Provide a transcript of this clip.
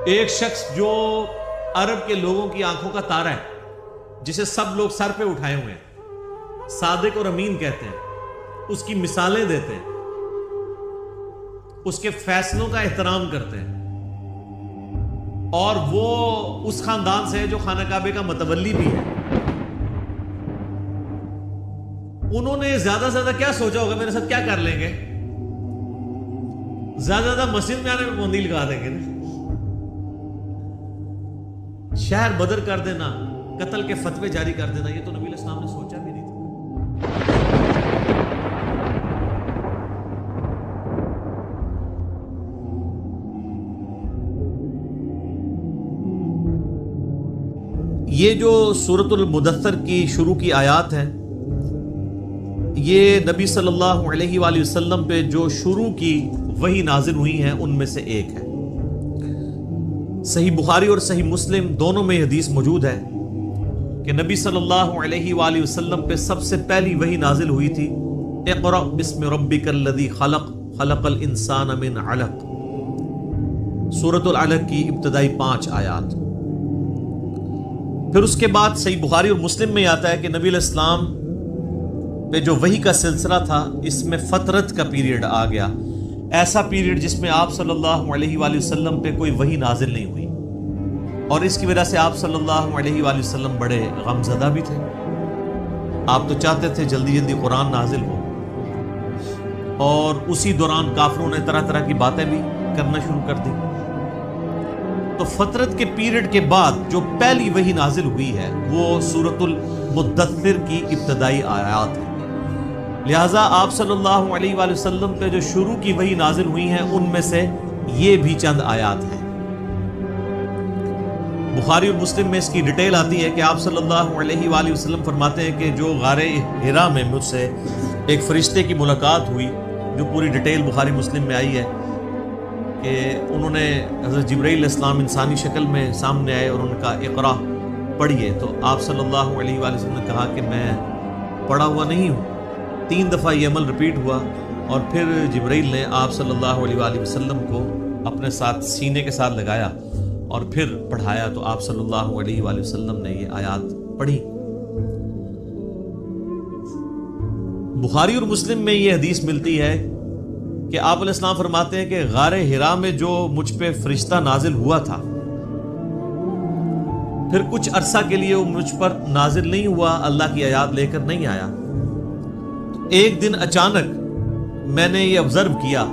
ایک شخص جو عرب کے لوگوں کی آنکھوں کا تارا ہے، جسے سب لوگ سر پہ اٹھائے ہوئے ہیں، صادق اور امین کہتے ہیں، اس کی مثالیں دیتے ہیں، اس کے فیصلوں کا احترام کرتے ہیں، اور وہ اس خاندان سے ہے جو خانہ کعبے کا متولی بھی ہے. انہوں نے زیادہ سے زیادہ کیا سوچا ہوگا میرے ساتھ کیا کر لیں گے؟ زیادہ مسجد میں آنے میں پابندی لگا دیں گے، شہر بدر کر دینا، قتل کے فتوے جاری کر دینا. یہ تو نبی علیہ السلام نے سوچا بھی نہیں تھا. یہ جو سورۃ المدثر کی شروع کی آیات ہیں، یہ نبی صلی اللہ علیہ وآلہ وسلم پہ جو شروع کی وحی نازل ہوئی ہیں ان میں سے ایک ہے. صحیح بخاری اور صحیح مسلم دونوں میں حدیث موجود ہے کہ نبی صلی اللہ علیہ وآلہ وسلم پہ سب سے پہلی وحی نازل ہوئی تھی، اقرأ بسم ربک الذی خلق خلق الانسان من علق، سورۃ العلق کی ابتدائی 5 آیات. پھر اس کے بعد صحیح بخاری اور مسلم میں آتا ہے کہ نبی علیہ السلام پہ جو وحی کا سلسلہ تھا، اس میں فترت کا پیریڈ آ گیا، ایسا پیریڈ جس میں آپ صلی اللہ علیہ وآلہ وسلم پہ کوئی وحی نازل نہیں ہوئی، اور اس کی وجہ سے آپ صلی اللہ علیہ وآلہ وسلم بڑے غم زدہ بھی تھے. آپ تو چاہتے تھے جلدی جلدی قرآن نازل ہو، اور اسی دوران کافروں نے طرح طرح کی باتیں بھی کرنا شروع کر دی. تو فترت کے پیریڈ کے بعد جو پہلی وحی نازل ہوئی ہے وہ سورۃ المدثر کی ابتدائی آیات ہے. لہٰذا آپ صلی اللہ علیہ وآلہ وسلم پہ جو شروع کی وحی نازل ہوئی ہیں ان میں سے یہ بھی چند آیات ہیں. بخاری اور مسلم میں اس کی ڈیٹیل آتی ہے کہ آپ صلی اللہ علیہ وآلہ وسلم فرماتے ہیں کہ جو غار حرا میں مجھ سے ایک فرشتے کی ملاقات ہوئی، جو پوری ڈیٹیل بخاری مسلم میں آئی ہے کہ انہوں نے حضرت جبرائیل علیہ السلام انسانی شکل میں سامنے آئے اور ان کا اقرا پڑھیے، تو آپ صلی اللہ علیہ وآلہ وسلم نے کہا کہ میں پڑھا ہوا نہیں ہوں. 3 دفعہ یہ عمل رپیٹ ہوا، اور پھر جبرائیل نے آپ صلی اللہ علیہ وآلہ وسلم کو اپنے ساتھ سینے کے ساتھ لگایا اور پھر پڑھایا، تو آپ صلی اللہ علیہ وآلہ وسلم نے یہ آیات پڑھی. بخاری اور مسلم میں یہ حدیث ملتی ہے کہ آپ علیہ السلام فرماتے ہیں کہ غار حرا میں جو مجھ پہ فرشتہ نازل ہوا تھا، پھر کچھ عرصہ کے لیے وہ مجھ پر نازل نہیں ہوا، اللہ کی آیات لے کر نہیں آیا. ایک دن اچانک میں نے یہ آبزرو کیا